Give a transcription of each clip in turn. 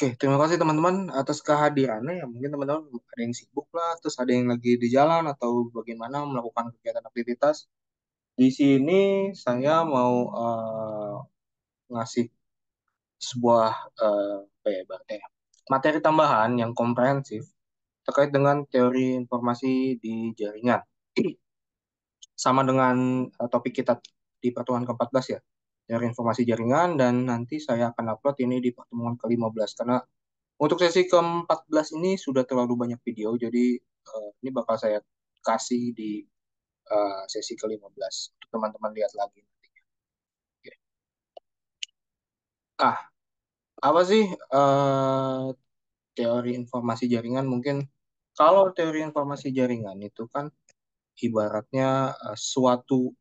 Oke, terima kasih teman-teman atas kehadirannya. Ya, mungkin teman-teman ada yang sibuk lah, terus ada yang lagi di jalan atau bagaimana melakukan kegiatan aktivitas. Di sini saya mau ngasih sebuah apa ya, ibaratnya ya, materi tambahan yang komprehensif terkait dengan teori informasi di jaringan. Sama dengan topik kita di pertemuan ke-14 ya, teori informasi jaringan, dan nanti saya akan upload ini di pertemuan ke-15 karena untuk sesi ke-14 ini sudah terlalu banyak video, jadi ini bakal saya kasih di sesi ke-15 untuk teman-teman lihat lagi nantinya. Oke. Ah, apa sih teori informasi jaringan? Mungkin kalau teori informasi jaringan itu kan ibaratnya suatu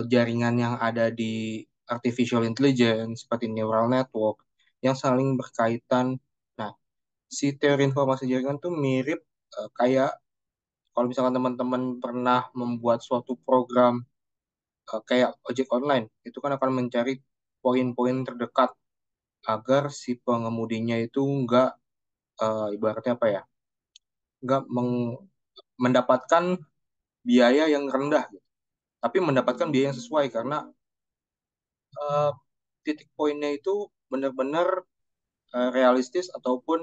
jaringan yang ada di artificial intelligence seperti neural network yang saling berkaitan. Nah, si teori informasi jaringan tuh mirip kayak kalau misalkan teman-teman pernah membuat suatu program kayak ojek online, itu kan akan mencari poin-poin terdekat agar si pengemudinya itu nggak ibaratnya apa ya, nggak mendapatkan biaya yang rendah, gitu. Tapi mendapatkan biaya yang sesuai karena eh, titik poinnya itu benar-benar realistis ataupun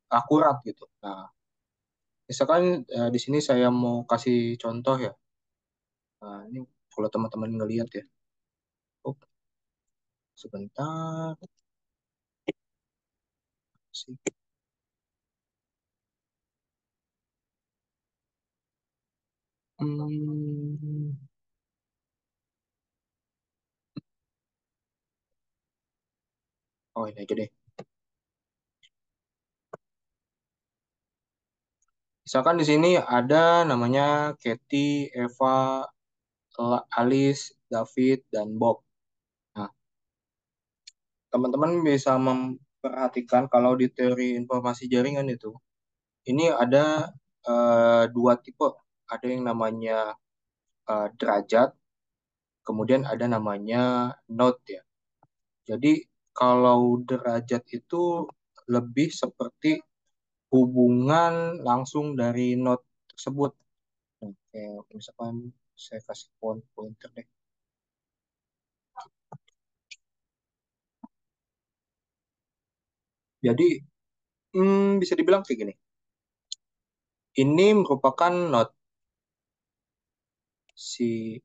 akurat gitu. Nah, misalkan di sini saya mau kasih contoh ya. Nah, ini kalau teman-teman ngelihat ya. Oh, sebentar sih. Hmm, oh ini aja deh. Misalkan di sini ada namanya Katy, Eva, Alice, David, dan Bob. Nah, teman-teman bisa memperhatikan kalau di teori informasi jaringan itu, ini ada dua tipe. Ada yang namanya derajat, kemudian ada namanya node ya. Jadi kalau derajat itu lebih seperti hubungan langsung dari node tersebut. Nah, kayak misalkan saya kasih pointer deh. Jadi bisa dibilang kayak gini. Ini merupakan node si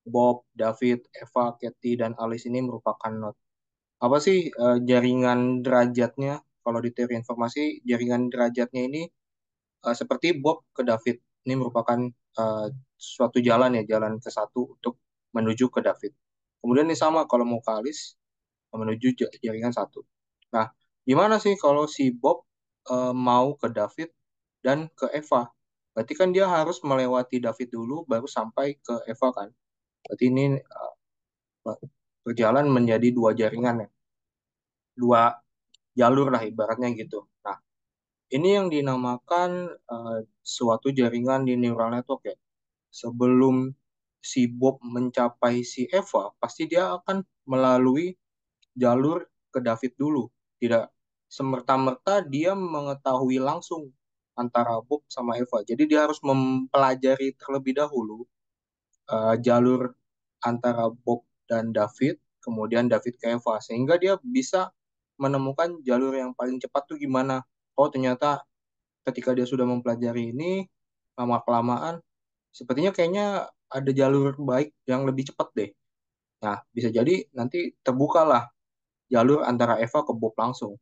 Bob, David, Eva, Katy, dan Alice ini merupakan node. Apa sih jaringan derajatnya? Kalau di teori informasi, jaringan derajatnya ini seperti Bob ke David. Ini merupakan eh, suatu jalan ya, jalan ke satu untuk menuju ke David. Kemudian ini sama kalau mau ke Alice, menuju jaringan satu. Nah, gimana sih kalau si Bob mau ke David dan ke Eva? Berarti kan dia harus melewati David dulu baru sampai ke Eva kan? Berarti ini berjalan menjadi dua jaringan ya, dua jalur lah ibaratnya gitu. Nah, ini yang dinamakan suatu jaringan di neural network ya. Sebelum si Bob mencapai si Eva, pasti dia akan melalui jalur ke David dulu. Tidak semerta-merta dia mengetahui langsung antara Bob sama Eva. Jadi dia harus mempelajari terlebih dahulu jalur antara Bob dan David, kemudian David ke Eva, sehingga dia bisa menemukan jalur yang paling cepat tuh gimana. Oh, ternyata ketika dia sudah mempelajari ini, lama-kelamaan, sepertinya kayaknya ada jalur baik yang lebih cepat deh. Nah, bisa jadi nanti terbukalah jalur antara Eva ke Bob langsung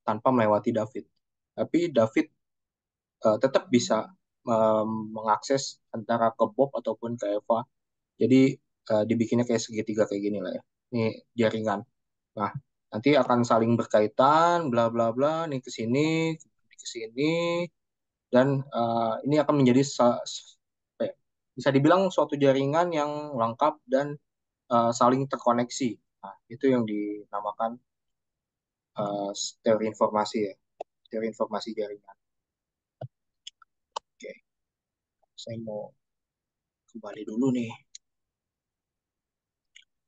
tanpa melewati David. Tapi David tetap bisa mengakses antara ke Bob ataupun ke Eva. Jadi dibikinnya kayak segitiga kayak gini lah ya. Ini jaringan. Nah, nanti akan saling berkaitan, bla bla bla, nih ke sini, dan ini akan menjadi apa ya, bisa dibilang suatu jaringan yang lengkap dan saling terkoneksi. Nah, itu yang dinamakan eh, teori informasi ya, teori informasi jaringan. Oke, saya mau kembali dulu nih.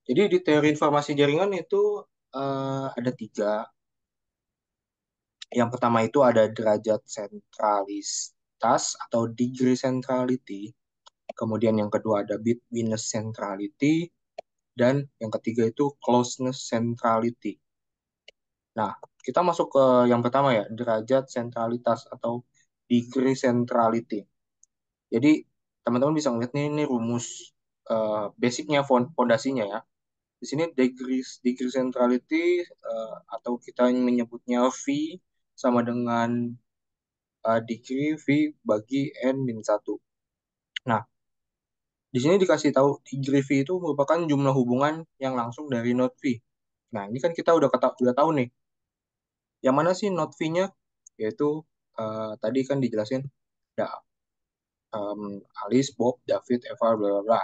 Jadi di teori informasi jaringan itu ada tiga. Yang pertama itu ada derajat sentralitas atau degree centrality. Kemudian yang kedua ada betweenness centrality. Dan yang ketiga itu closeness centrality. Nah, kita masuk ke yang pertama ya, derajat sentralitas atau degree centrality. Jadi, teman-teman bisa ngeliat nih, ini rumus basicnya, fondasinya ya. Di sini degree centrality atau kita menyebutnya V sama dengan degree V bagi N min 1. Nah, di sini dikasih tahu degree V itu merupakan jumlah hubungan yang langsung dari node V. Nah, ini kan kita udah tahu nih, yang mana sih node V-nya? Yaitu tadi kan dijelasin ada Alice, Bob, David, Eva, bla bla bla.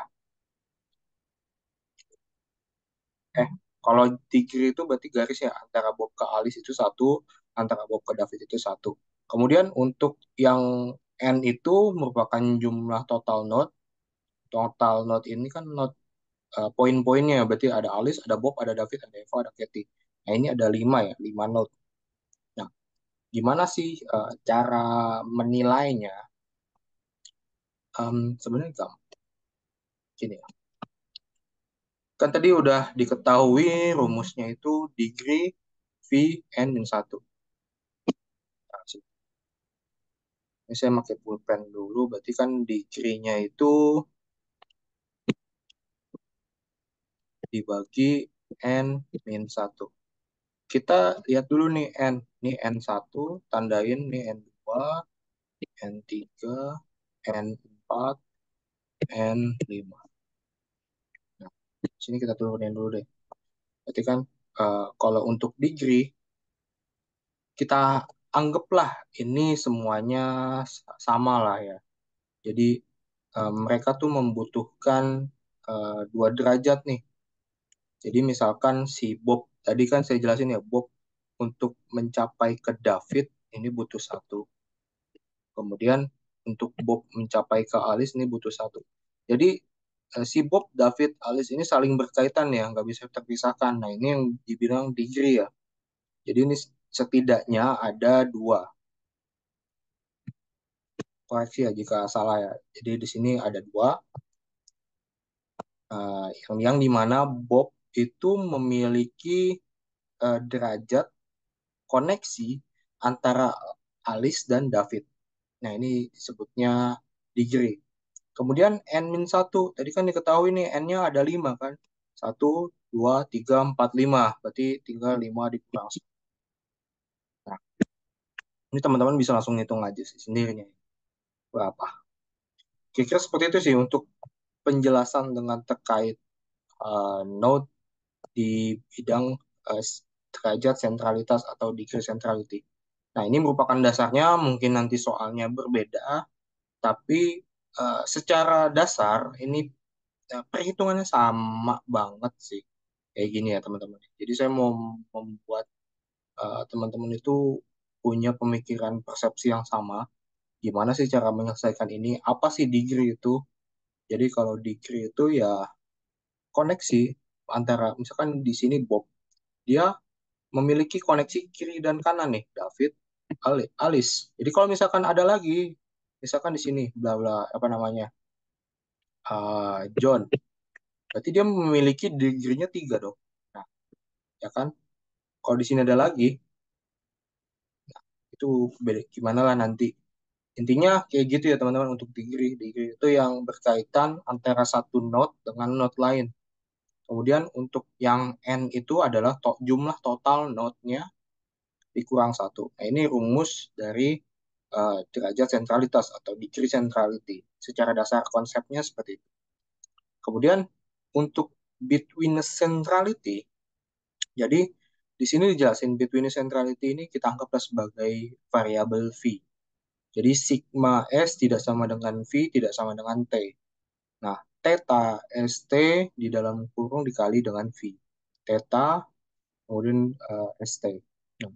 Eh, kalau degree itu berarti garis ya, antara Bob ke Alice itu satu, antara Bob ke David itu satu. Kemudian untuk yang N itu merupakan jumlah total node. Total node ini kan node poin-poinnya, berarti ada Alice, ada Bob, ada David, ada Eva, ada Katie. Nah ini ada 5 ya, 5 node. Nah, gimana sih cara menilainya? Sebenarnya gampang. Gini ya. Kan tadi udah diketahui rumusnya itu degree V N min 1. Nah, ini saya pakai pulpen dulu, berarti kan degree-nya itu dibagi N min 1. Kita lihat dulu nih N. Ini N1, tandain nih N2, N3, N4, N5. Nah, sini kita turunin dulu deh. Berarti kan kalau untuk degree, kita anggaplah ini semuanya sama lah ya. Jadi mereka tuh membutuhkan 2 derajat nih. Jadi misalkan si Bob, tadi kan saya jelasin ya, Bob untuk mencapai ke David ini butuh satu. Kemudian untuk Bob mencapai ke Alice ini butuh satu. Jadi si Bob, David, Alice ini saling berkaitan ya, nggak bisa terpisahkan. Nah ini yang dibilang degree ya. Jadi ini setidaknya ada 2. Koreksi ya jika salah ya. Jadi di sini ada 2. Yang dimana Bob itu memiliki derajat koneksi antara Alice dan David. Nah, ini disebutnya degree. Kemudian N-1, tadi kan diketahui nih N-nya ada 5 kan. 1, 2, 3, 4, 5. Berarti tinggal 5 dikurang 1. Nah, ini teman-teman bisa langsung ngitung aja sih sendiri nih. Berapa. Kira-kira seperti itu sih untuk penjelasan dengan terkait node di bidang uh, derajat sentralitas atau degree centrality. Nah, ini merupakan dasarnya, mungkin nanti soalnya berbeda, tapi secara dasar ini perhitungannya sama banget sih. Kayak gini ya, teman-teman. Jadi saya mau membuat teman-teman itu punya pemikiran persepsi yang sama. Gimana sih cara menyelesaikan ini? Apa sih degree itu? Jadi kalau degree itu ya koneksi antara, misalkan di sini Bob, dia memiliki koneksi kiri dan kanan nih, David, Alice. Jadi kalau misalkan ada lagi, misalkan di sini, bla bla, apa namanya, John, berarti dia memiliki degree-nya 3 dong. Nah, ya kan? Kalau di sini ada lagi, itu beda, gimana lah nanti. Intinya kayak gitu ya teman-teman untuk degree. Degree itu yang berkaitan antara satu node dengan node lain. Kemudian untuk yang N itu adalah jumlah total node-nya dikurang satu. Nah, ini rumus dari derajat sentralitas atau degree centrality. Secara dasar konsepnya seperti itu. Kemudian untuk betweenness centrality, jadi di sini dijelasin betweenness centrality ini kita anggaplah sebagai variabel V. Jadi sigma S tidak sama dengan V, tidak sama dengan T. Nah, theta ST di dalam kurung dikali dengan V. Theta kemudian ST. Nah,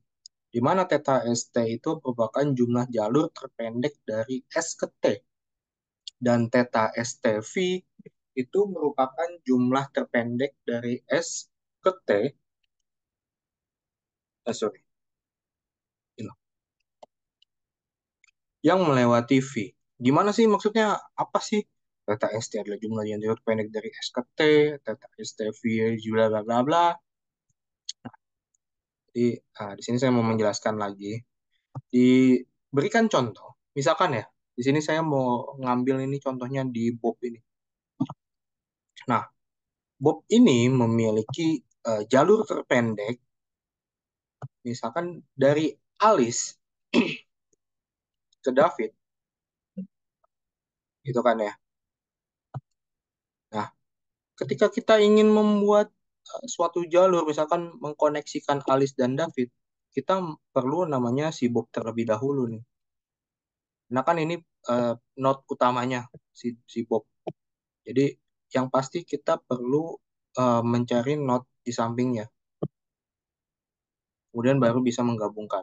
di mana theta ST itu merupakan jumlah jalur terpendek dari S ke T. Dan theta STV itu merupakan jumlah terpendek dari S ke T. Sorry. yang melewati V. Gimana sih maksudnya? Apa sih? Delta ST adalah jumlah yang pendek dari S ke T, delta ST V, bla bla bla bla. Jadi, di sini saya mau menjelaskan lagi. Diberikan contoh, misalkan ya, di sini saya mau ngambil ini contohnya di Bob ini. Nah, Bob ini memiliki jalur terpendek, misalkan dari Alice ke David, gitu kan ya. Nah, ketika kita ingin membuat suatu jalur, misalkan mengkoneksikan Alice dan David, kita perlu namanya si Bob terlebih dahulu nih. Nah kan ini uh, node utamanya si Bob. Jadi yang pasti kita perlu mencari node di sampingnya, kemudian baru bisa menggabungkan.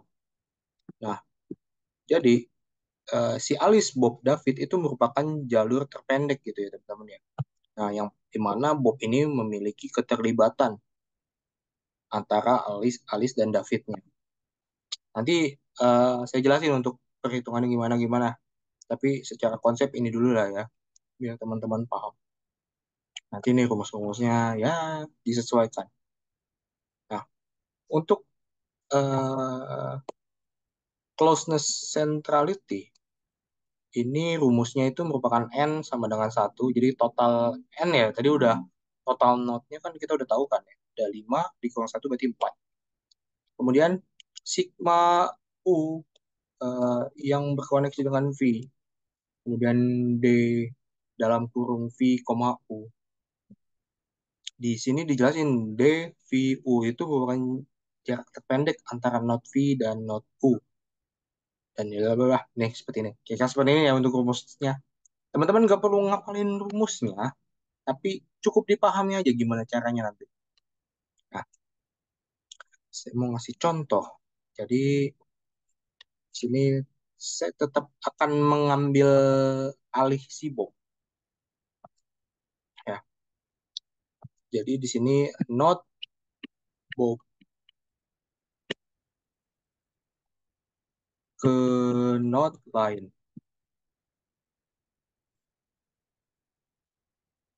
Nah, jadi si Alice Bob David itu merupakan jalur terpendek gitu ya teman-teman ya. Nah, yang dimana Bob ini memiliki keterlibatan antara Alice dan Davidnya. Nanti saya jelasin untuk perhitungannya gimana-gimana. Tapi secara konsep ini dulu lah ya, biar teman-teman paham. Nanti nih rumus-rumusnya ya disesuaikan. Nah, untuk uh, closeness centrality, ini rumusnya itu merupakan N sama dengan satu. Jadi total N ya, tadi udah total node-nya kan kita udah tahu kan ya. Ada 5 dikurang satu berarti 4. Kemudian sigma U yang berkoneksi dengan V. Kemudian D dalam kurung V, U. Di sini dijelasin D, V, U itu merupakan jarak terpendek antara node V dan node U. Dan ya lah, nih seperti ini. Kira seperti ini ya untuk rumusnya. Teman-teman nggak perlu ngapalin rumusnya, tapi cukup dipahami aja gimana caranya nanti. Nah, saya mau ngasih contoh. Jadi, di sini saya tetap akan mengambil alih si Bob. Ya, jadi di sini node Bob ke node lain.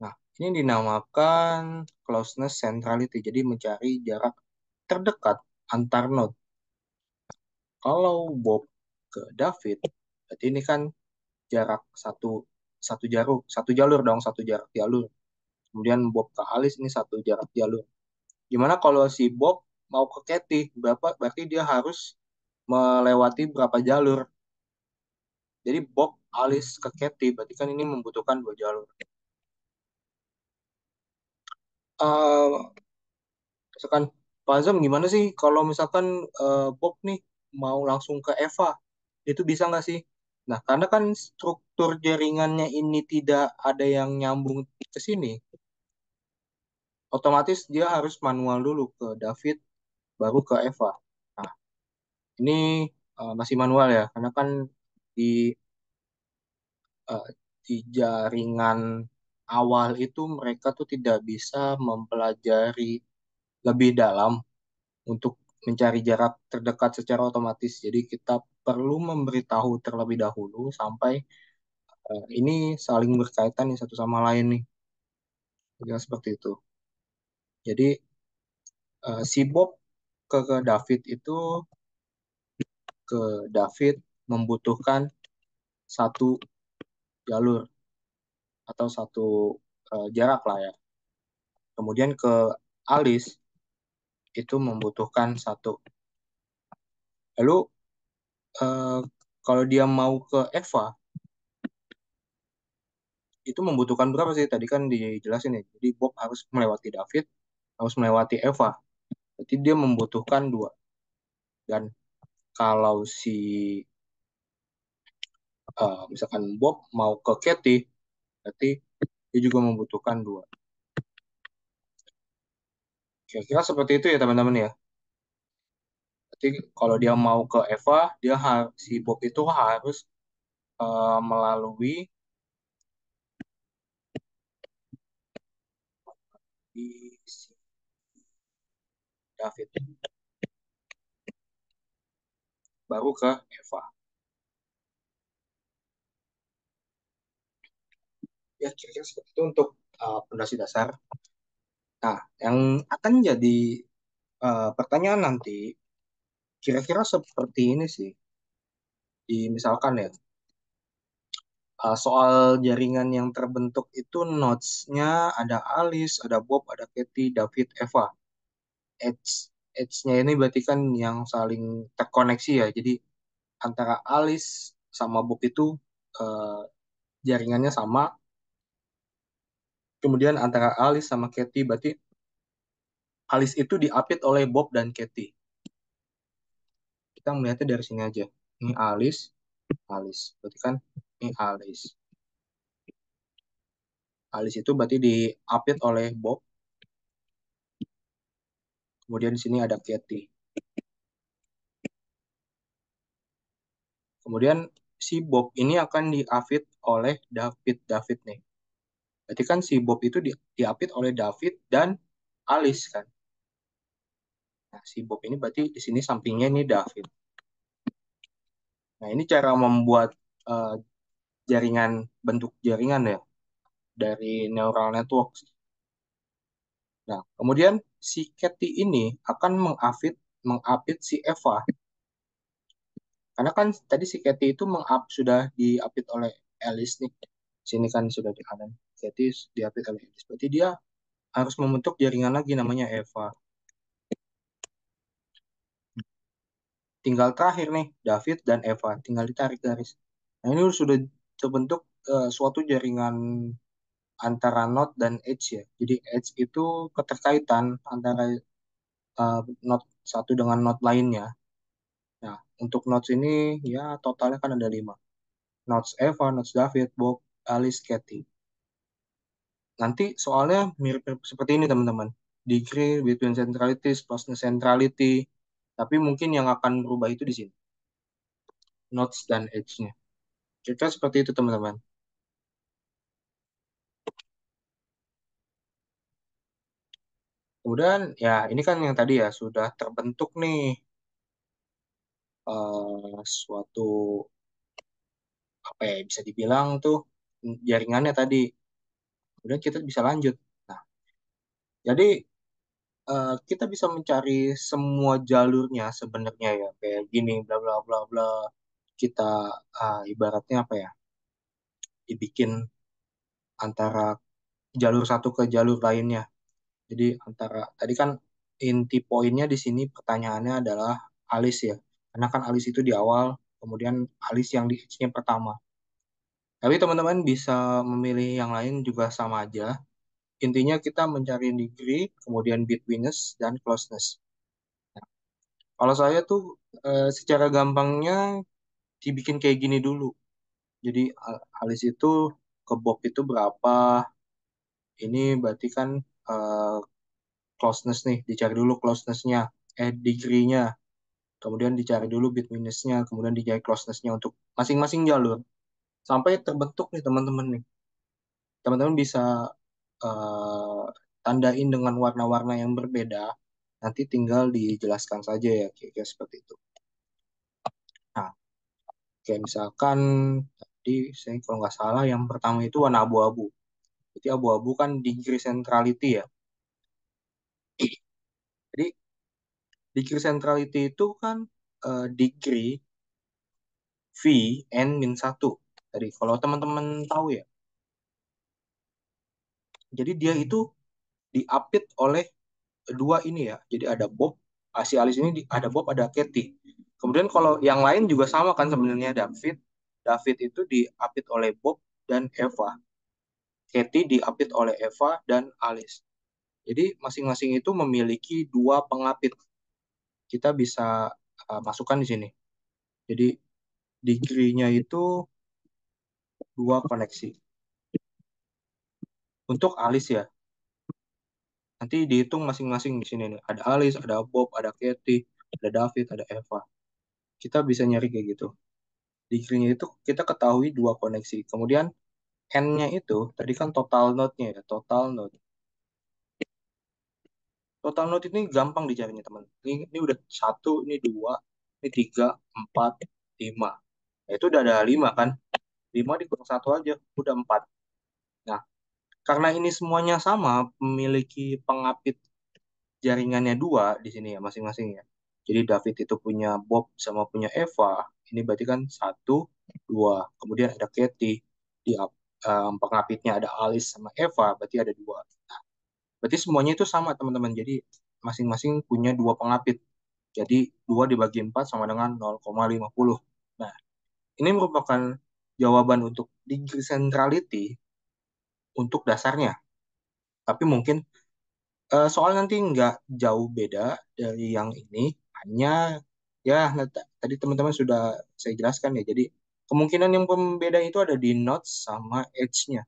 Nah, ini dinamakan closeness centrality. Jadi mencari jarak terdekat antar node. Kalau Bob ke David, berarti ini kan jarak satu satu jalur dong, satu jarak jalur. Kemudian Bob ke Alice ini satu jarak jalur. Gimana kalau si Bob mau ke Katy? Berarti dia harus melewati berapa jalur? Jadi Bob Alice ke Katy, berarti kan ini membutuhkan dua jalur. Uh, Misalkan Pak Azam gimana sih kalau misalkan Bob nih mau langsung ke Eva, itu bisa nggak sih? Nah, karena kan struktur jaringannya ini tidak ada yang nyambung ke sini, otomatis dia harus manual dulu ke David, baru ke Eva. Nah, ini masih manual ya, karena kan di eh, di jaringan awal itu mereka tuh tidak bisa mempelajari lebih dalam untuk mencari jarak terdekat secara otomatis. Jadi kita perlu memberitahu terlebih dahulu sampai ini saling berkaitan nih satu sama lain nih. Kira seperti itu. Jadi si Bob ke David itu ke David membutuhkan satu jalur atau satu jarak lah ya. Kemudian ke Alice itu membutuhkan satu. Lalu eh, kalau dia mau ke Eva itu membutuhkan berapa sih? Tadi kan dijelasin ya. Jadi Bob harus melewati David, harus melewati Eva. Berarti dia membutuhkan dua. Dan kalau si misalkan Bob mau ke Katy, berarti dia juga membutuhkan dua. Kira-kira seperti itu ya teman-teman ya. Berarti kalau dia mau ke Eva, si Bob itu harus melalui si David, baru ke Eva. Ya, kira-kira seperti itu untuk fondasi dasar. Nah, yang akan jadi pertanyaan nanti, kira-kira seperti ini sih. Misalkan ya, soal jaringan yang terbentuk itu nodes-nya ada Alice, ada Bob, ada Katie, David, Eva. Edge, Edge-nya ini berarti kan yang saling terkoneksi ya. Jadi antara Alice sama Bob itu eh, jaringannya sama. Kemudian antara Alice sama Katie berarti Alice itu diapit oleh Bob dan Katie. Kita melihatnya dari sini aja. Ini Alice, Alice. Berarti kan ini Alice. Alice itu berarti diapit oleh Bob. Kemudian di sini ada Katie. Kemudian si Bob ini akan diapit oleh David. David nih. Berarti kan si Bob itu diapit oleh David dan Alice kan. Nah, si Bob ini berarti di sini sampingnya ini David. Nah, ini cara membuat eh, jaringan, bentuk jaringan ya dari neural network. Nah, kemudian si Katie ini akan mengapit si Eva. Karena kan tadi si Katie itu sudah diapit oleh Alice nih. Sini kan sudah di kanan. Katie diapit oleh Alice. Berarti dia harus membentuk jaringan lagi namanya Eva. Tinggal terakhir nih, David dan Eva. Tinggal ditarik garis. Nah, ini sudah terbentuk suatu jaringan antara node dan edge ya. Jadi edge itu keterkaitan antara node satu dengan node lainnya. Nah, untuk nodes ini ya totalnya kan ada 5. Nodes Eva, nodes David, Bob, Alice, Katie. Nanti soalnya mirip-mirip seperti ini teman-teman. Degree between centralities, closeness centrality. Tapi mungkin yang akan berubah itu di sini. Nodes dan edge-nya. Kira seperti itu teman-teman. Kemudian ya ini kan yang tadi ya sudah terbentuk nih suatu apa ya bisa dibilang tuh jaringannya tadi. Kemudian kita bisa lanjut. Nah, jadi kita bisa mencari semua jalurnya sebenarnya ya kayak gini bla bla bla bla. Kita ibaratnya apa ya? Dibikin antara jalur satu ke jalur lainnya. Jadi antara tadi kan inti poinnya di sini pertanyaannya adalah alis ya. Karena kan alis itu di awal, kemudian alis yang di edge-nya pertama. Tapi teman-teman bisa memilih yang lain juga sama aja. Intinya kita mencari degree, kemudian betweenness, dan closeness. Kalau saya tuh secara gampangnya dibikin kayak gini dulu. Jadi alis itu ke Bob itu berapa? Ini berarti kan eh, closeness nih, dicari dulu closeness-nya, degree-nya. Kemudian dicari dulu betweenness-nya, kemudian dicari closeness-nya untuk masing-masing jalur. Sampai terbentuk nih teman-teman nih. Teman-teman bisa eh, tandain dengan warna-warna yang berbeda. Nanti tinggal dijelaskan saja ya, kira-kira seperti itu. Nah, kayak misalkan tadi saya kalau nggak salah yang pertama itu warna abu-abu. Jadi abu-abu kan degree centrality ya. Jadi degree centrality itu kan degree V N min satu. Tadi kalau teman-teman tahu ya. Jadi dia itu diapit oleh dua ini ya. Jadi ada Bob, si Alice ini ada Bob, ada Katie. Kemudian kalau yang lain juga sama kan sebenarnya David. David itu diapit oleh Bob dan Eva. Katie diapit oleh Eva dan Alice. Jadi masing-masing itu memiliki dua pengapit. Kita bisa masukkan di sini. Jadi degree-nya itu dua koneksi. Untuk Alice ya, nanti dihitung masing-masing di sini nih. Ada Alice, ada Bob, ada Katie, ada David, ada Eva. Kita bisa nyari kayak gitu. Degree-nya itu kita ketahui dua koneksi. Kemudian N-nya itu, tadi kan total node-nya ya, total node. Total node ini gampang dicarinya teman. Ini udah satu, ini dua, ini tiga, empat, lima. Nah, itu udah ada lima kan? Lima dikurang satu aja, udah empat. Nah, karena ini semuanya sama, memiliki pengapit jaringannya dua di sini ya masing-masing ya. Jadi David itu punya Bob sama punya Eva. Ini berarti kan satu, dua. Kemudian ada Katie. Di pengapitnya ada Alice sama Eva, berarti ada dua. Berarti semuanya itu sama teman-teman. Jadi masing-masing punya dua pengapit. Jadi dua dibagi empat sama dengan 0,50. Nah, ini merupakan jawaban untuk degree centrality untuk dasarnya. Tapi mungkin soal nanti nggak jauh beda dari yang ini, hanya ya tadi teman-teman sudah saya jelaskan ya. Jadi kemungkinan yang pembeda itu ada di notes sama edge-nya.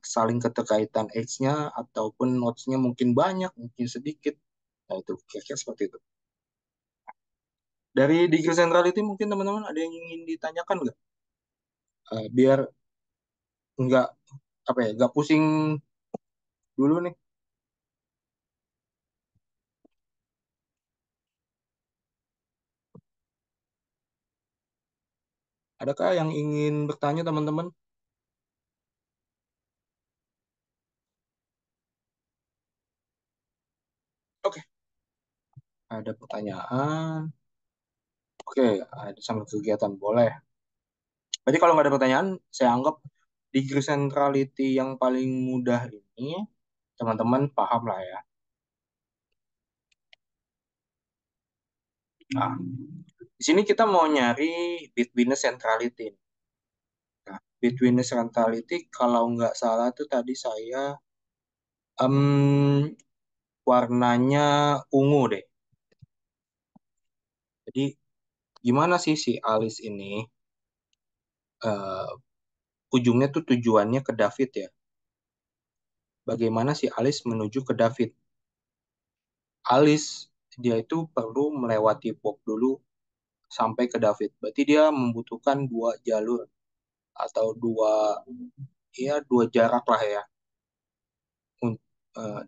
Saling keterkaitan edge-nya ataupun notes-nya mungkin banyak, mungkin sedikit. Nah itu kira-kira seperti itu. Dari degree centrality mungkin teman-teman ada yang ingin ditanyakan nggak? Biar nggak apa ya, nggak pusing dulu nih. Adakah yang ingin bertanya teman-teman? Oke, ada pertanyaan. Oke, ada sambil kegiatan boleh. Berarti kalau nggak ada pertanyaan, saya anggap degree centrality yang paling mudah ini teman-teman paham lah ya. Nah, di sini kita mau nyari betweenness centrality. Nah, betweenness centrality kalau nggak salah tuh tadi saya em, warnanya ungu deh. Jadi gimana sih si Alice ini eh, ujungnya tuh tujuannya ke David ya. Bagaimana si Alice menuju ke David? Alice dia itu perlu melewati Bob dulu sampai ke David. Berarti dia membutuhkan dua jalur atau dua jarak lah ya.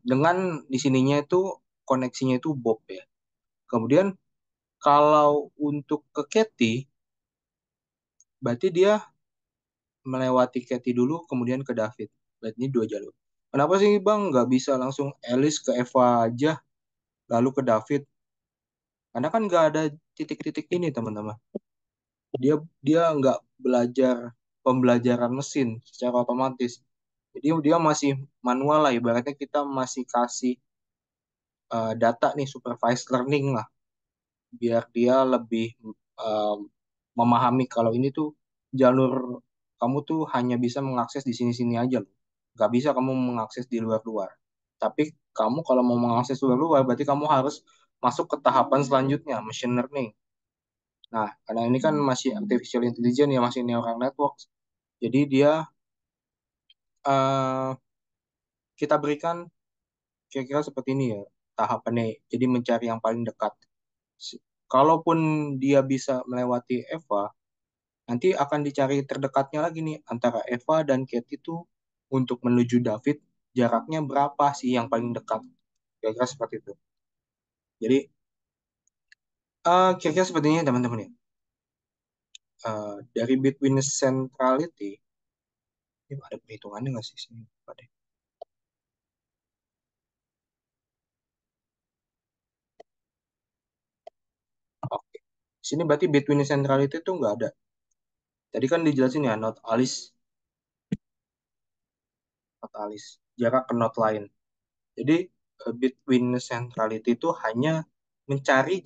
Dengan di sininya itu koneksinya itu Bob ya. Kemudian kalau untuk ke Katy, berarti dia melewati Katy dulu kemudian ke David. Berarti ini dua jalur. Kenapa sih Bang nggak bisa langsung Alice ke Eva aja lalu ke David? Karena kan nggak ada titik-titik ini teman-teman. Dia dia nggak belajar pembelajaran mesin secara otomatis. Jadi dia masih manual lah, ibaratnya kita masih kasih data nih supervised learning lah, biar dia lebih um, memahami kalau ini tuh jalur kamu tuh hanya bisa mengakses di sini-sini aja loh. Nggak bisa kamu mengakses di luar-luar. Tapi kamu kalau mau mengakses luar-luar, berarti kamu harus masuk ke tahapan selanjutnya, machine learning. Nah, karena ini kan masih artificial intelligence ya, masih neural network. Jadi dia eh, kita berikan kira-kira seperti ini ya tahapannya. Jadi mencari yang paling dekat. Kalaupun dia bisa melewati Eva, nanti akan dicari terdekatnya lagi nih antara Eva dan Kate itu untuk menuju David jaraknya berapa sih yang paling dekat? Kira-kira seperti itu. Jadi kira-kira seperti ini teman-teman ya. Dari between centrality, ini ada perhitungannya nggak sih sini? Ada. Oke. Sini berarti between centrality itu nggak ada. Tadi kan dijelasin ya, not alis, not alis, jarak ke not lain. Jadi between centrality itu hanya mencari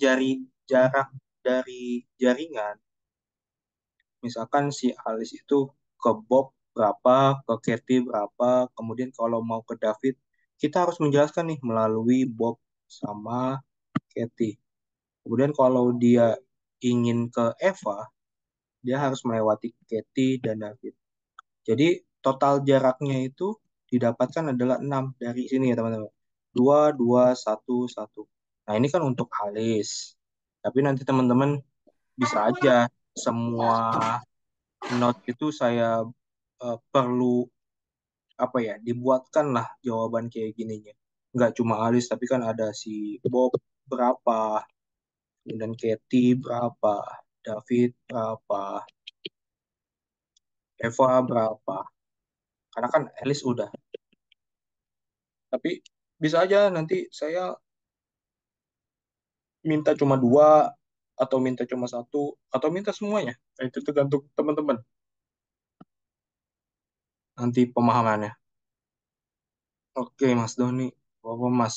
jarak dari jaringan. Misalkan si Alice itu ke Bob berapa, ke Katie berapa, kemudian kalau mau ke David, kita harus menjelaskan nih melalui Bob sama Katie. Kemudian kalau dia ingin ke Eva, dia harus melewati Katie dan David. Jadi total jaraknya itu didapatkan adalah 6 dari sini ya teman-teman. 2 2 1 1. Nah, ini kan untuk alis. Tapi nanti teman-teman bisa aja semua note itu saya perlu apa ya, dibuatkan lah jawaban kayak gininya. Nggak cuma alis, tapi kan ada si Bob berapa, dan Katie berapa, David berapa, Eva berapa. karena kan Alice udah. Tapi bisa aja nanti saya minta cuma dua, atau minta cuma satu, atau minta semuanya. Nah, itu tergantung teman-teman nanti pemahamannya. Oke, Mas Doni. Bapak Mas.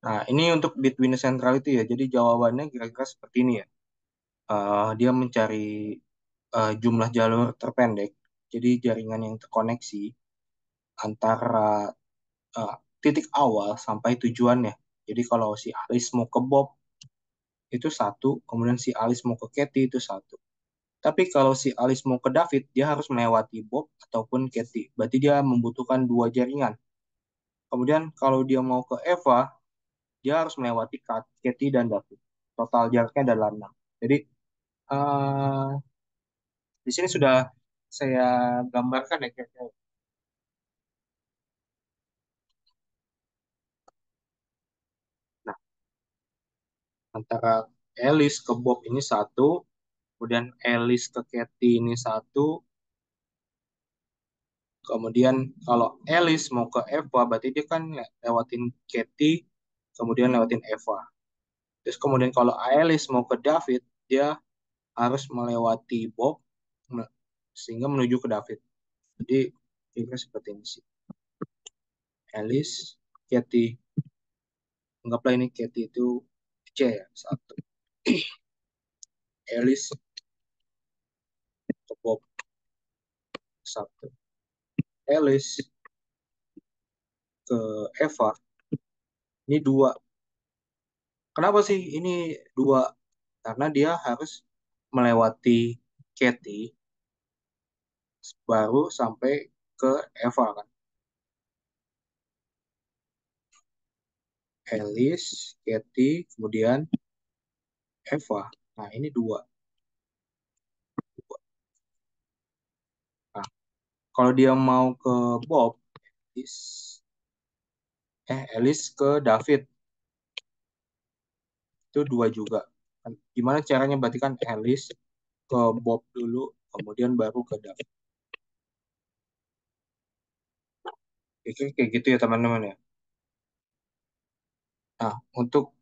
Nah, ini untuk between centrality ya. Jadi jawabannya kira-kira seperti ini ya. Dia mencari jumlah jalur terpendek. Jadi jaringan yang terkoneksi antara eh, titik awal sampai tujuannya. Jadi kalau si Alice mau ke Bob itu satu, kemudian si Alice mau ke Katy itu satu. Tapi kalau si Alice mau ke David, dia harus melewati Bob ataupun Katy. Berarti dia membutuhkan dua jaringan. Kemudian kalau dia mau ke Eva, dia harus melewati Katy dan David. Total jaraknya adalah 6. Jadi eh, di sini sudah saya gambarkan ya kira-kira. Nah, antara Alice ke Bob ini satu, kemudian Alice ke Katy ini satu, kemudian kalau Alice mau ke Eva, berarti dia kan lewatin Katy, kemudian lewatin Eva. Terus kemudian kalau Alice mau ke David, dia harus melewati Bob sehingga menuju ke David. Jadi kira seperti ini sih. Alice, Katy, anggaplah ini Katy itu C ya, satu. Alice ke Bob, satu. Alice ke Eva, ini dua. Kenapa sih ini dua? Karena dia harus melewati Katy baru sampai ke Eva kan. Alice, Katy, kemudian Eva. Nah, ini dua. Nah, kalau dia mau ke Bob, Alice, Alice ke David, itu dua juga. Gimana caranya? Berarti kan Alice ke Bob dulu, kemudian baru ke David. Kayak gitu ya teman-teman ya. Nah, untuk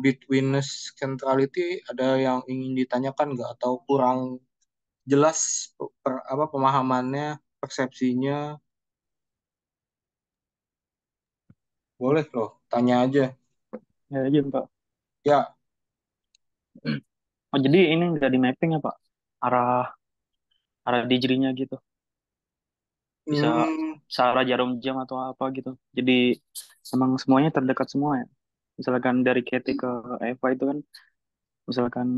betweenness centrality ada yang ingin ditanyakan nggak atau kurang jelas apa pemahamannya, persepsinya? Boleh loh, tanya aja. Ya, iya, Pak. Ya, Oh, jadi ini nggak di mapping ya, Pak? Arah arah digrinya gitu. Bisa hmm, searah jarum jam atau apa gitu. Jadi emang semuanya terdekat semua ya. Misalkan dari KT ke Eva itu kan, misalkan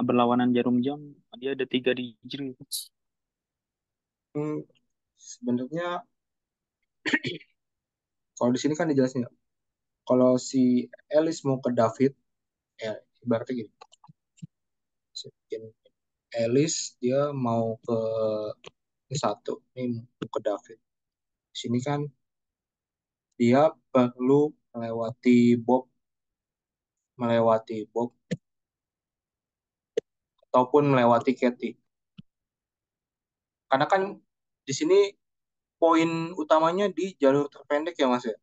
berlawanan jarum jam, dia ada 3 digri. hmm, sebenarnya kalau di sini kan dijelasin ya. Kalau si Alice mau ke David, ya ibaratnya gini. Alice dia mau ke ini satu, ini mau ke David. Di sini kan dia perlu melewati Bob ataupun melewati Katy. Karena kan di sini poin utamanya di jalur terpendek ya Mas ya.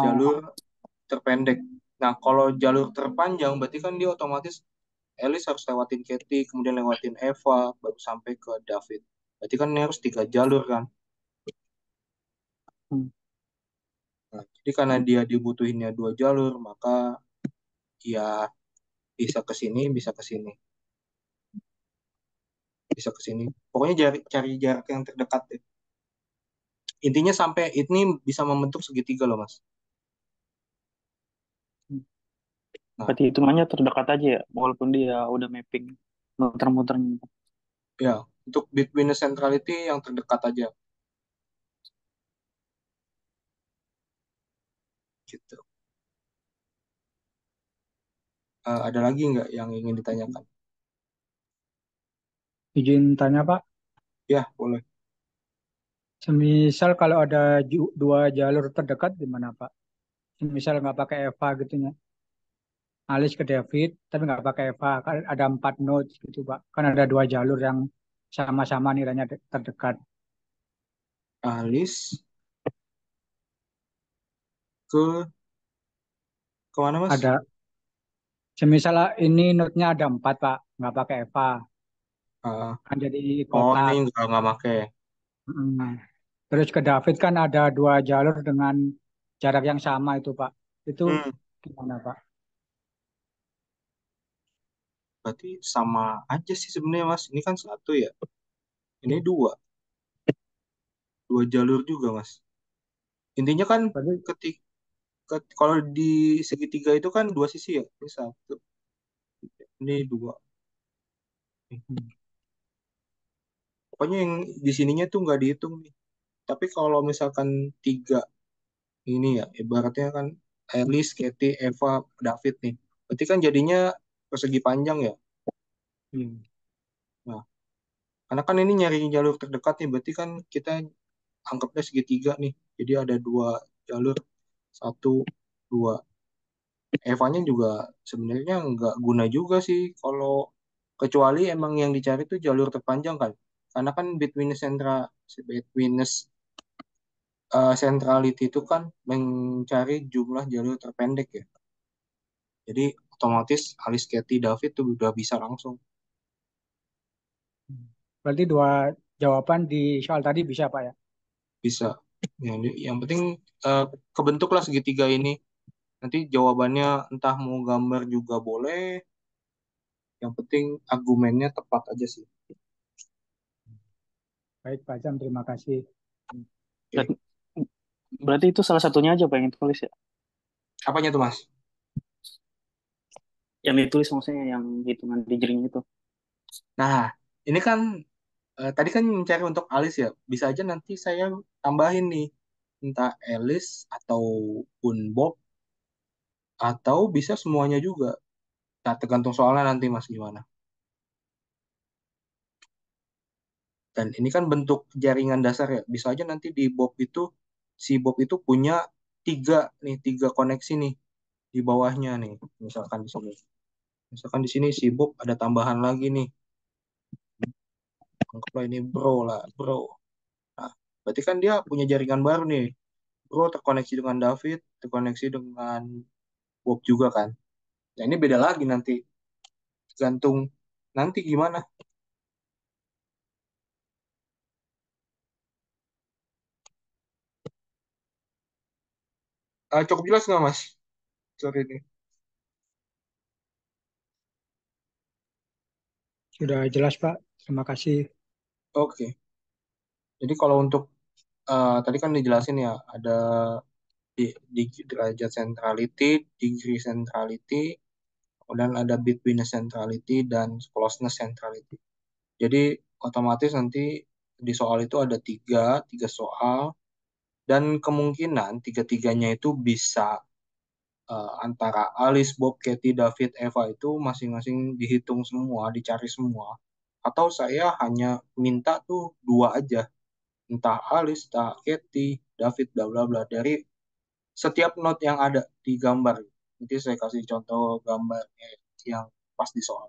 Jalur Oh, terpendek. Nah, kalau jalur terpanjang berarti kan dia otomatis Alice harus lewatin Katy, kemudian lewatin Eva, baru sampai ke David. Berarti kan ini harus 3 jalur kan. hmm. Nah, jadi karena dia dibutuhinnya 2 jalur, maka ya bisa ke sini, bisa ke sini, bisa ke sini. Pokoknya cari jarak yang terdekat deh. Intinya sampai ini bisa membentuk segitiga loh, Mas. Nah, Berarti hitungannya terdekat aja ya, walaupun dia udah mapping muter-muternya. ya, untuk between the centrality yang terdekat aja gitu. Ada lagi nggak yang ingin ditanyakan? Izin tanya Pak, Ya, boleh. semisal kalau ada dua jalur terdekat gimana Pak? Semisal nggak pakai EVA gitu ya. Alice ke David, tapi nggak pakai Eva. Kan ada 4 nodes gitu, Pak. Kan ada dua jalur yang sama-sama nilainya terdekat. Alis ke kemana Mas? Ada, semisal ini node-nya ada 4, Pak. Nggak pakai Eva. Ah, Kan jadi oh ini kotak. nggak pakai. Mm. Terus ke David kan ada dua jalur dengan jarak yang sama itu, Pak. Itu Hmm, gimana, Pak? berarti sama aja sih sebenarnya Mas. Ini kan satu ya. Ini dua jalur juga Mas. Intinya kan Berarti ketik kalau di segitiga itu kan dua sisi ya. Ini satu, ini dua. hmm, Pokoknya yang di sininya tuh nggak dihitung nih. Tapi kalau misalkan tiga ini ya, ibaratnya kan Elis, Katy, Eva, David nih. Berarti kan jadinya persegi panjang ya. hmm, Nah, karena kan ini nyari jalur terdekat nih, berarti kan kita anggapnya segitiga nih. Jadi ada dua jalur, satu, dua. Evanya juga sebenarnya nggak guna juga sih kalau kecuali emang yang dicari tuh jalur terpanjang kan. Karena kan centrality itu kan mencari jumlah jalur terpendek ya. Jadi otomatis Alice, Katy, David tuh udah bisa langsung. hmm. Berarti dua jawaban di soal tadi bisa, Pak ya? Bisa. Yang penting eh, kebentuklah segitiga ini. Nanti jawabannya entah mau gambar juga boleh. Yang penting argumennya tepat aja sih. Baik, Pak Jam, terima kasih. Oke. Berarti, berarti itu salah satunya aja Pak yang ditulis ya? Apanya tuh Mas? Yang ditulis maksudnya yang hitungan di jering itu. Nah, ini kan tadi kan mencari untuk Alice ya. Bisa aja nanti saya tambahin nih. Entah Alice ataupun Bob atau bisa semuanya juga. Nah, tergantung soalnya nanti Mas gimana. Dan ini kan bentuk jaringan dasar ya. Bisa aja nanti di Bob itu si Bob itu punya tiga koneksi nih di bawahnya nih. Misalkan di sini. Misalkan di sini si Bob ada tambahan lagi nih. Anggaplah ini bro lah, bro. Nah, berarti kan dia punya jaringan baru nih. Bro terkoneksi dengan David, terkoneksi dengan Bob juga kan. Nah, ini beda lagi nanti. Tergantung nanti gimana. Cukup jelas nggak Mas? Sorry nih. Sudah jelas, Pak. Terima kasih. Oke. Jadi kalau untuk tadi kan dijelasin ya, ada di derajat centrality, degree centrality, kemudian ada between centrality dan closeness centrality. Jadi otomatis nanti di soal itu ada tiga soal, dan kemungkinan tiga-tiganya itu bisa antara Alice, Bob, Katy, David, Eva itu masing-masing dihitung semua, dicari semua. Atau saya hanya minta tuh dua aja, entah Alice, entah Katy, David, bla bla bla dari setiap note yang ada di gambar. Nanti saya kasih contoh gambarnya yang pas di soal.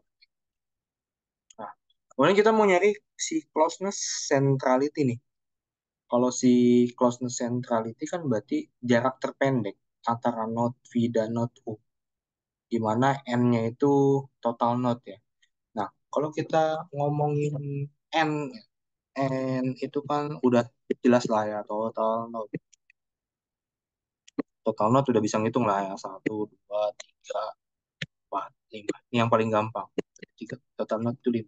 Nah, kemudian kita mau nyari si closeness centrality nih. Kalau si closeness centrality kan berarti jarak terpendek antara node V dan node U, di mana N-nya itu total node ya. Nah, kalau kita ngomongin N, N itu kan udah jelas lah ya, total node. Total node udah bisa ngitung lah ya, satu, dua, tiga, 4, 5. Ini yang paling gampang. Jika total node itu 5.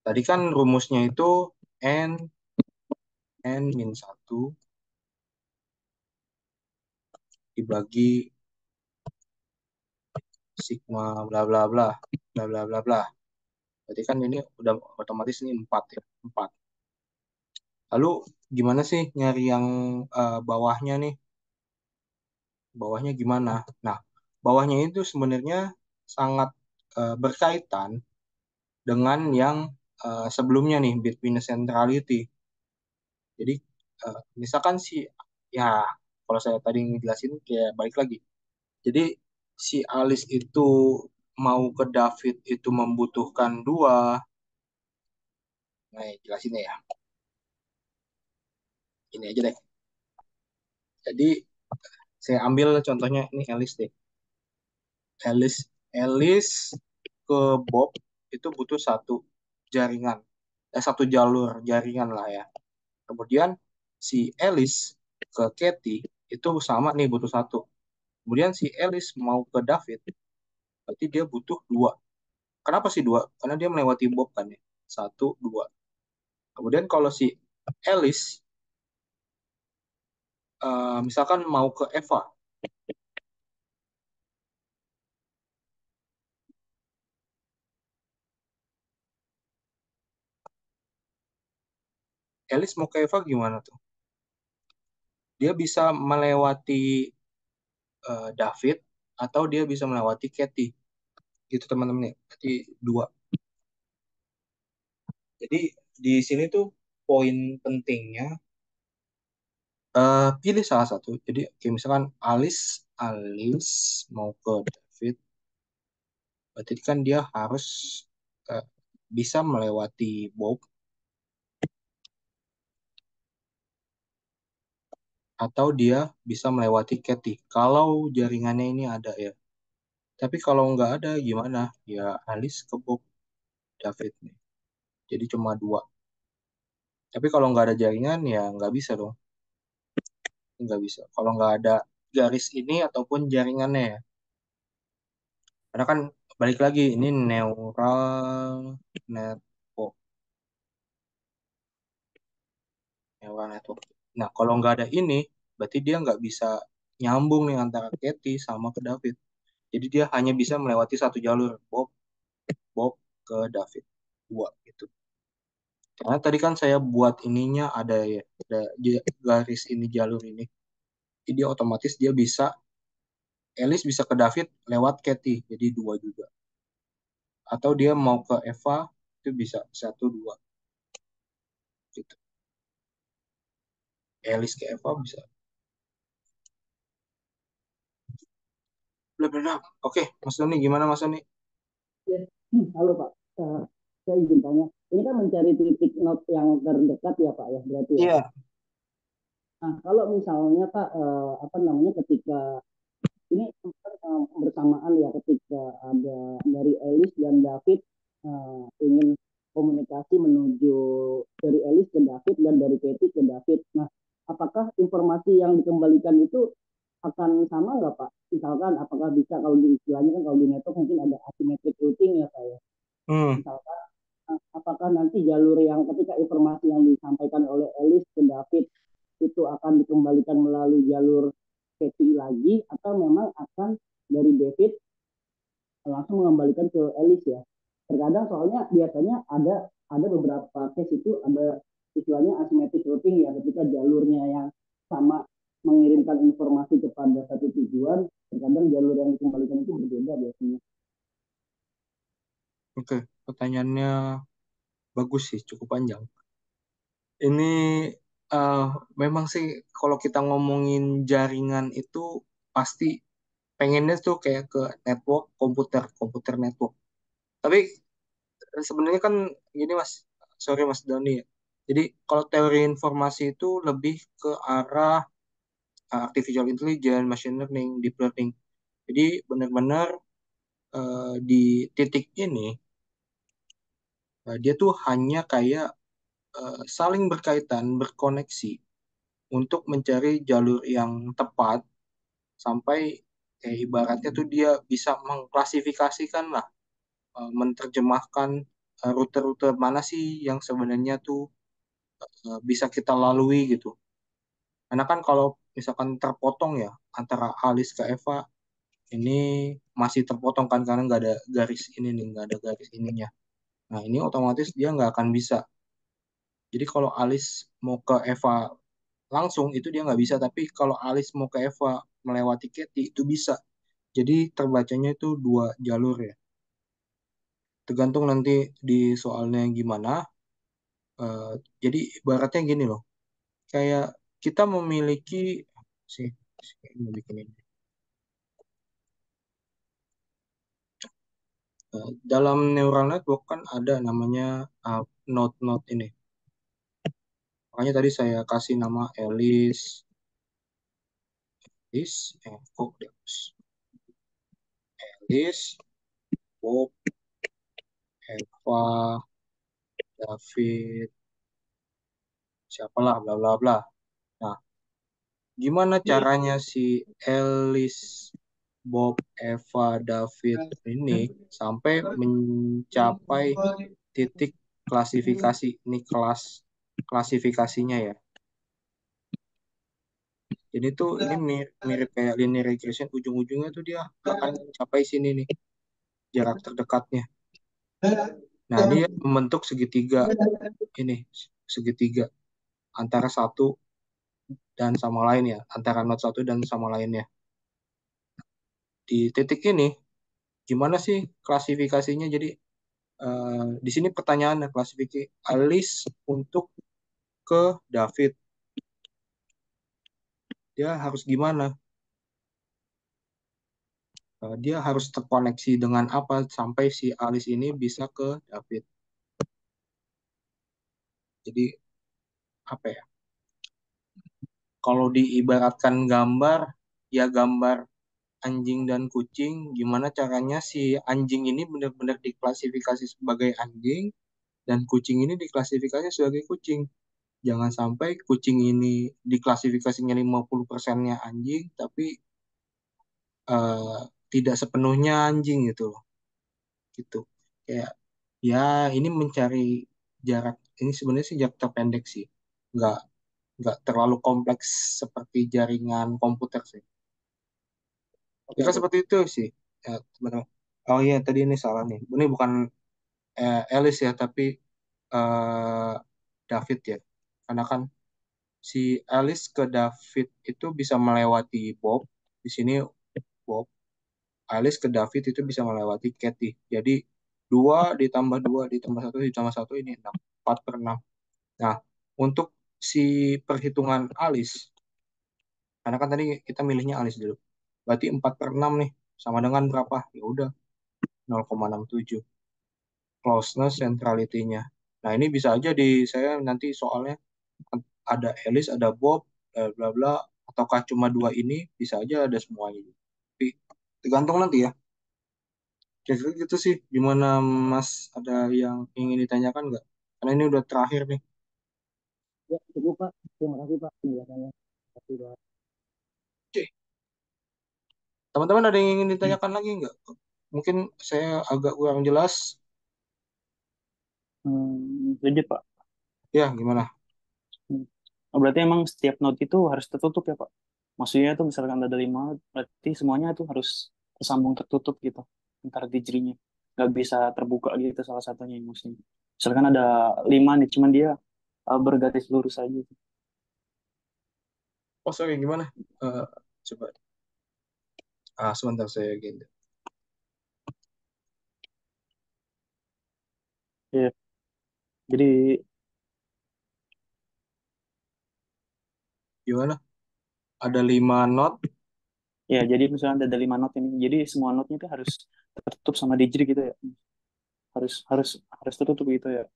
Tadi kan rumusnya itu N, N min 1 dibagi sigma bla bla bla, bla bla bla bla. Berarti kan ini udah otomatis ini 4 ya, 4. Lalu gimana sih nyari yang bawahnya nih? Bawahnya gimana? Nah, bawahnya itu sebenarnya sangat berkaitan dengan yang sebelumnya nih, between centrality. Jadi misalkan si ya kalau saya tadi ngejelasin kayak balik lagi. Jadi si Alice itu mau ke David itu membutuhkan dua. Nah, jelasinnya ya. Ini aja deh. Jadi saya ambil contohnya ini Alice deh. Alice Alice ke Bob itu butuh satu jaringan. Satu jalur jaringan lah ya. Kemudian si Alice ke Katie itu sama nih butuh satu. Kemudian si Alice mau ke David, berarti dia butuh dua. Kenapa sih dua? Karena dia melewati Bob kan ya. Satu, dua. Kemudian kalau si Alice misalkan mau ke Eva, Alice mau ke Eva gimana tuh? Dia bisa melewati David atau dia bisa melewati Katie. Gitu teman-teman ya. Berarti dua. Jadi di sini tuh poin pentingnya pilih salah satu. Jadi kayak misalkan Alice Alice mau ke David, berarti kan dia harus eh, bisa melewati Bob atau dia bisa melewati Katie. Kalau jaringannya ini ada ya. Tapi kalau nggak ada gimana? Ya Alice ke Bob David nih. Jadi cuma dua. Tapi kalau nggak ada jaringan ya nggak bisa dong. Nggak bisa. Kalau nggak ada garis ini ataupun jaringannya ya. Karena kan balik lagi ini network, neural network. Nah kalau nggak ada ini, berarti dia nggak bisa nyambung nih antara Katie sama ke David. Jadi dia hanya bisa melewati satu jalur, Bob, Bob ke David, dua gitu. Karena tadi kan saya buat ininya ada ya, ada garis ini jalur ini. Jadi otomatis dia bisa, Alice bisa ke David lewat Katie, jadi dua juga. Atau dia mau ke Eva itu bisa satu dua gitu. Alice ke Eva bisa. Benar-benar. Oke, Mas Doni gimana Mas Doni? Ya. Halo Pak. Saya izin tanya. Ini kan mencari titik not yang terdekat ya Pak ya berarti ya. Iya. Nah kalau misalnya Pak apa namanya ketika ini kan, bersamaan ya ketika ada dari Elis dan David ingin komunikasi menuju dari Elis ke David dan dari Katie ke David. Nah apakah informasi yang dikembalikan itu akan sama nggak Pak? Misalkan apakah bisa kalau di istilahnya kan kalau di network mungkin ada asymmetric routing ya Pak ya. Hmm. Misalkan apakah nanti jalur yang ketika informasi yang disampaikan oleh Elis ke David itu akan dikembalikan melalui jalur Katie lagi atau memang akan dari David langsung mengembalikan ke Elis ya. Terkadang soalnya biasanya ada beberapa case itu ada istilahnya asymmetric routing ya ketika jalurnya yang sama mengirimkan informasi kepada satu tujuan, terkadang jalur yang dikembalikan itu berbeda biasanya. Oke, pertanyaannya bagus sih, cukup panjang. Ini eh, memang sih kalau kita ngomongin jaringan itu pasti pengennya tuh kayak ke network komputer, komputer network. Tapi sebenarnya kan gini Mas, sorry Mas Doni ya. Jadi kalau teori informasi itu lebih ke arah artificial intelligence, machine learning, deep learning. Jadi benar-benar di titik ini dia tuh hanya kayak saling berkaitan, berkoneksi untuk mencari jalur yang tepat sampai kayak ibaratnya tuh dia bisa mengklasifikasikan lah, menerjemahkan rute-rute mana sih yang sebenarnya tuh bisa kita lalui gitu. Karena kan kalau misalkan terpotong ya antara Alice ke Eva ini masih terpotong kan karena nggak ada garis ini nih, nggak ada garis ininya. Nah ini otomatis dia nggak akan bisa. Jadi kalau Alice mau ke Eva langsung itu dia nggak bisa, tapi kalau Alice mau ke Eva melewati Katie itu bisa. Jadi terbacanya itu dua jalur ya. Tergantung nanti di soalnya gimana. Eh, jadi ibaratnya gini loh, kayak kita memiliki sih ini bikin ini. Dalam neural network kan ada namanya node-node ini. Makanya tadi saya kasih nama kok dihapus? Alice, Bob, Eva, David, siapalah, bla bla bla. Nah, gimana caranya si Alice, Bob, Eva, David ini sampai mencapai titik klasifikasi? Ini kelas klasifikasinya ya. Jadi tuh ini mirip kayak linear regression, ujung-ujungnya tuh dia akan capai sini nih, jarak terdekatnya. Nah, dia membentuk segitiga ini, segitiga antara satu dan sama lainnya, antara node satu dan sama lainnya. Di titik ini, gimana sih klasifikasinya? Jadi di sini pertanyaannya klasifikasi Alice untuk ke David, dia harus gimana? Dia harus terkoneksi dengan apa sampai si Alice ini bisa ke David. Jadi apa ya? Kalau diibaratkan gambar, ya gambar anjing dan kucing, gimana caranya si anjing ini benar-benar diklasifikasi sebagai anjing dan kucing ini diklasifikasi sebagai kucing. Jangan sampai kucing ini diklasifikasinya 50%-nya anjing, tapi eh, tidak sepenuhnya anjing gitu loh. Gitu. Kayak ya ini mencari jarak, ini sebenarnya sih jarak terpendek sih. Nggak, nggak terlalu kompleks seperti jaringan komputer sih. Oke, Kira oke. seperti itu sih. Ya, sebenarnya. Oh iya, tadi ini salah nih. Ini bukan Alice ya, tapi eh, David ya. Karena kan si Alice ke David itu bisa melewati Bob. Di sini Bob. Alice ke David itu bisa melewati Kathy. Jadi 2 ditambah 1 ditambah 1 ini 6. 4/6. Nah, untuk si perhitungan Alice, karena kan tadi kita milihnya Alice dulu. Berarti 4/6 nih. Sama dengan berapa? Ya udah 0,67 closeness centrality-nya. Nah, ini bisa aja di saya nanti soalnya ada Alice, ada Bob, bla bla bla, ataukah cuma dua ini bisa aja ada semuanya. Tapi tergantung nanti ya. Kira-kira gitu sih. Gimana Mas, ada yang ingin ditanyakan nggak? Karena ini udah terakhir nih. Ya, cukup Pak. Terima kasih Pak penjelasannya. Terima kasih Pak. Oke. Teman-teman ada yang ingin ditanyakan lagi nggak? Mungkin saya agak kurang jelas. Lanjut Pak. Ya, gimana? Hmm. Oh, berarti emang setiap node itu harus tertutup ya Pak? Maksudnya tuh misalkan ada 5 node, berarti semuanya tuh harus tersambung tertutup gitu antara digrinya. Nggak bisa terbuka gitu salah satunya maksudnya. Misalkan ada 5 nih, cuman dia bergaris lurus aja. Gitu. Oh, sorry, gimana? Eh, coba. Sebentar saya gitu. Iya. Jadi Gimana? Ada 5 not. ya, jadi misalnya ada 5 node ini, jadi semua node-nya itu harus tertutup sama digri gitu ya. Harus harus harus tertutup gitu ya.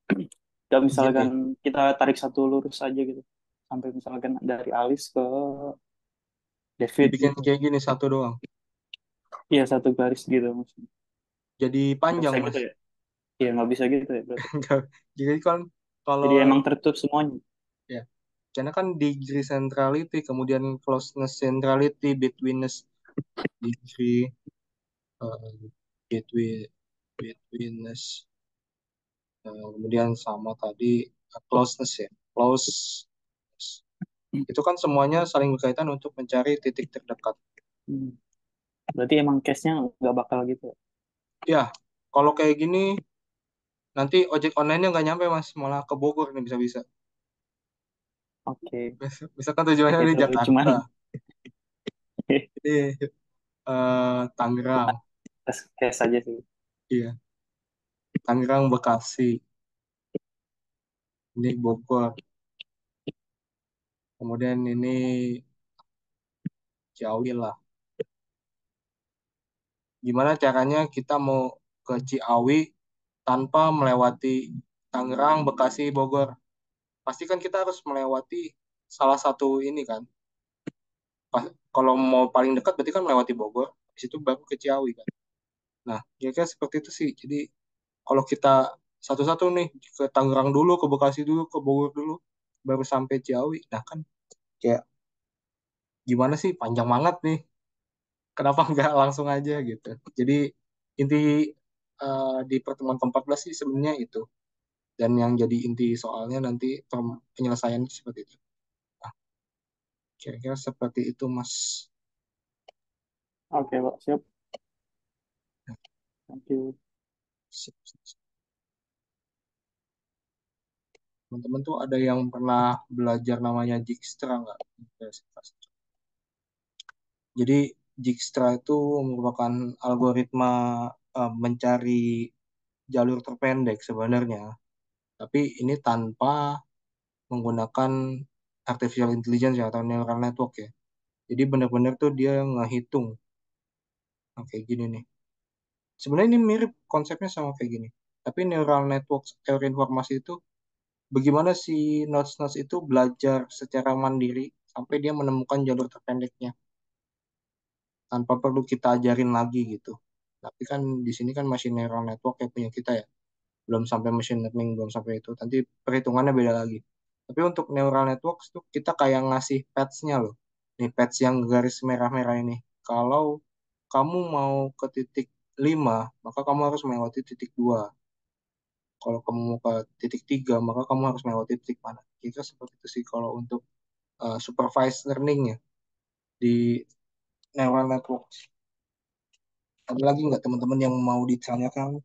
Gak misalkan Gini, kita tarik satu lurus aja gitu. Sampai misalkan dari Alice ke David dibikin gitu. kayak gini satu doang. Iya, satu garis gitu maksudnya. Jadi Nggak panjang, bisa Mas. gitu ya. Iya, nggak bisa gitu ya berarti. Jadi kan kalau Jadi emang tertutup semuanya. ya, karena kan degree centrality, kemudian closeness centrality, betweenness degree, between betweenness, kemudian sama tadi closeness ya, close. Itu kan semuanya saling berkaitan untuk mencari titik terdekat. Hmm. Berarti emang case-nya nggak bakal gitu ya. Ya, kalau kayak gini nanti ojek online-nya nggak nyampe Mas, malah ke Bogor nih bisa-bisa. Oke. Misalkan tujuannya di Itu Jakarta, cuman ini Tangerang, case aja sih. iya, Tangerang, Bekasi, ini Bogor, kemudian ini Ciawi lah. Gimana caranya kita mau ke Ciawi tanpa melewati Tangerang, Bekasi, Bogor? Pasti kan kita harus melewati salah satu ini kan. Kalau mau paling dekat berarti kan melewati Bogor, habis itu baru ke Ciawi kan. Nah, kira-kira seperti itu sih. Jadi kalau kita satu-satu nih ke Tangerang dulu, ke Bekasi dulu, ke Bogor dulu, baru sampai Ciawi. Nah kan kayak gimana sih panjang banget nih. Kenapa nggak langsung aja gitu. Jadi inti di pertemuan ke-14 sih sebenarnya itu. Dan yang jadi inti soalnya nanti penyelesaian seperti itu. Nah, kira-kira seperti itu Mas. Oke, Pak. Siap. Thank you. Sip, sip, sip. Teman-teman tuh ada yang pernah belajar namanya Dijkstra nggak? Jadi Dijkstra itu merupakan algoritma mencari jalur terpendek sebenarnya. Tapi ini tanpa menggunakan artificial intelligence ya, atau neural network ya. Jadi benar-benar tuh dia ngehitung. Nah, kayak gini nih. Sebenarnya ini mirip konsepnya sama kayak gini. Tapi neural network teori informasi itu bagaimana si nodes-nodes itu belajar secara mandiri sampai dia menemukan jalur terpendeknya tanpa perlu kita ajarin lagi gitu. Tapi kan di sini kan masih neural network yang punya kita ya. Belum sampai machine learning, belum sampai itu. Nanti perhitungannya beda lagi. Tapi untuk neural network itu kita kayak ngasih patch-nya loh. Nih patch yang garis merah-merah ini. Kalau kamu mau ke titik 5, maka kamu harus melewati titik 2. Kalau kamu mau ke titik 3, maka kamu harus melewati titik mana. Kita seperti itu sih kalau untuk supervised learning ya di neural network. Ada lagi nggak teman-teman yang mau ditanyakan?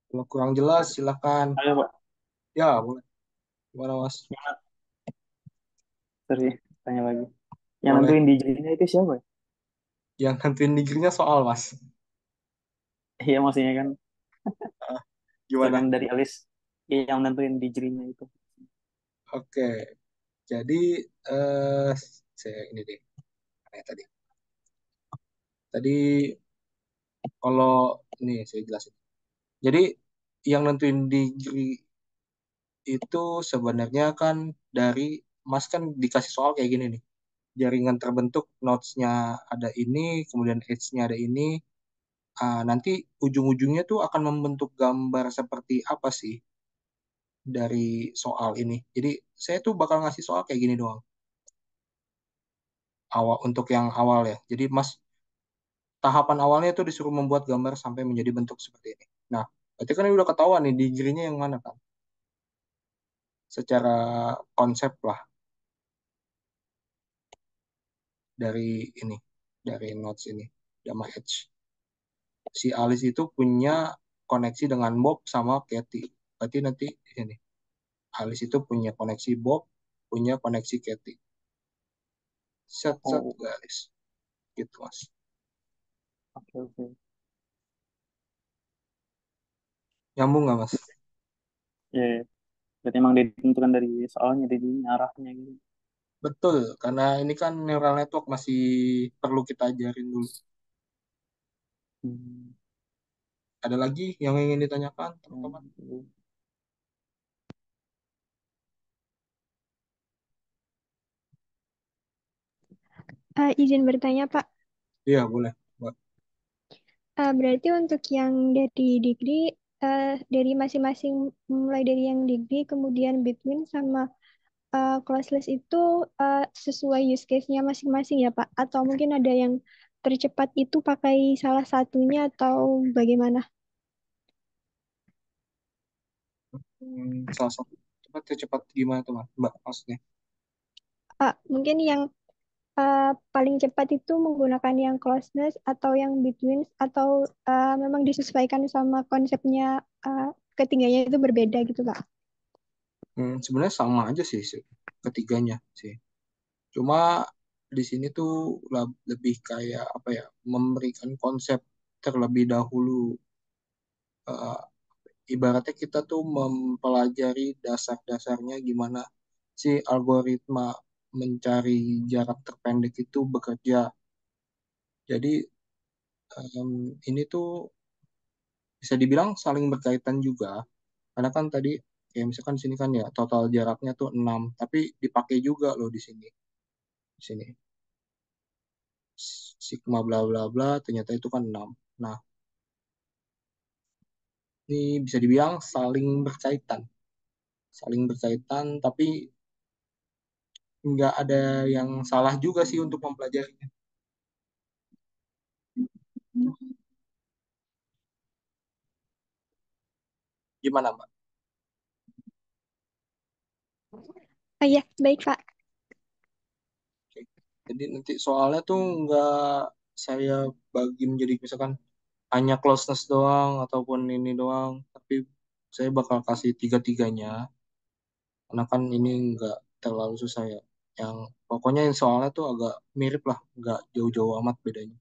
Kalau kurang jelas silakan. Ayo, Pak. Ya, boleh. Gimana Mas? Sorry, tanya lagi. Yang Boleh. nentuin DJ-nya itu siapa ya? Yang nentuin digrinya soal Mas. Iya, maksudnya kan, Ah, gimana? misalkan dari Alis, ya, yang nentuin DJ-nya itu. Oke. Jadi eh saya ini deh. Tadi. Tadi kalau ini saya jelasin. Jadi yang nentuin degree itu sebenarnya kan dari Mas kan dikasih soal kayak gini nih. Jaringan terbentuk, nodes-nya ada ini, kemudian edge-nya ada ini. Nanti ujung-ujungnya tuh akan membentuk gambar seperti apa sih dari soal ini. Jadi saya tuh bakal ngasih soal kayak gini doang. Awal untuk yang awal ya. Jadi Mas tahapan awalnya tuh disuruh membuat gambar sampai menjadi bentuk seperti ini. Nah, berarti kan ini udah ketahuan nih degree-nya yang mana kan? Secara konsep lah dari ini, dari nodes ini, Gamma Edge. Si Alice itu punya koneksi dengan Bob sama Katy. Berarti nanti di sini. Alice itu punya koneksi Bob, punya koneksi Katy. Set set Oh, garis. Gitu Mas. oke, oke. Nyambung nggak Mas? Ya, ya. Berarti emang ditentukan dari soalnya, dari arahnya gitu. Betul, karena ini kan neural network masih perlu kita ajarin dulu. Hmm. Ada lagi yang ingin ditanyakan, teman-teman? Hmm. Izin bertanya, Pak. Iya, boleh. Mbak. Berarti untuk yang dari degree, dari masing-masing, mulai dari yang degree, kemudian between sama classless itu sesuai use case-nya masing-masing ya, Pak? Atau mungkin ada yang tercepat itu pakai salah satunya atau bagaimana? Salah satu cepat gimana tuh, Mbak? Maksudnya? Mungkin yang paling cepat itu menggunakan yang closeness atau yang between atau memang disesuaikan sama konsepnya ketiganya itu berbeda gitu, Pak? Sebenarnya sama aja sih ketiganya sih. Cuma di sini tuh lebih kayak apa ya? Memberikan konsep terlebih dahulu. eh, ibaratnya kita tuh mempelajari dasar-dasarnya gimana si algoritma mencari jarak terpendek itu bekerja. Jadi ini tuh bisa dibilang saling berkaitan juga. Karena kan tadi kayak misalkan di sini kan ya total jaraknya tuh 6, tapi dipakai juga loh di sini. Di sini sigma bla bla bla ternyata itu kan 6. Nah, ini bisa dibilang saling berkaitan. Saling berkaitan tapi nggak ada yang salah juga sih untuk mempelajarinya. Gimana, Mbak? Oh iya, baik Pak. Oke. Jadi nanti soalnya tuh nggak saya bagi menjadi misalkan hanya closeness doang ataupun ini doang, tapi saya bakal kasih tiga-tiganya karena kan ini nggak terlalu susah ya. Yang pokoknya yang soalnya tuh agak mirip lah, nggak jauh-jauh amat bedanya.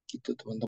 Gitu teman-teman.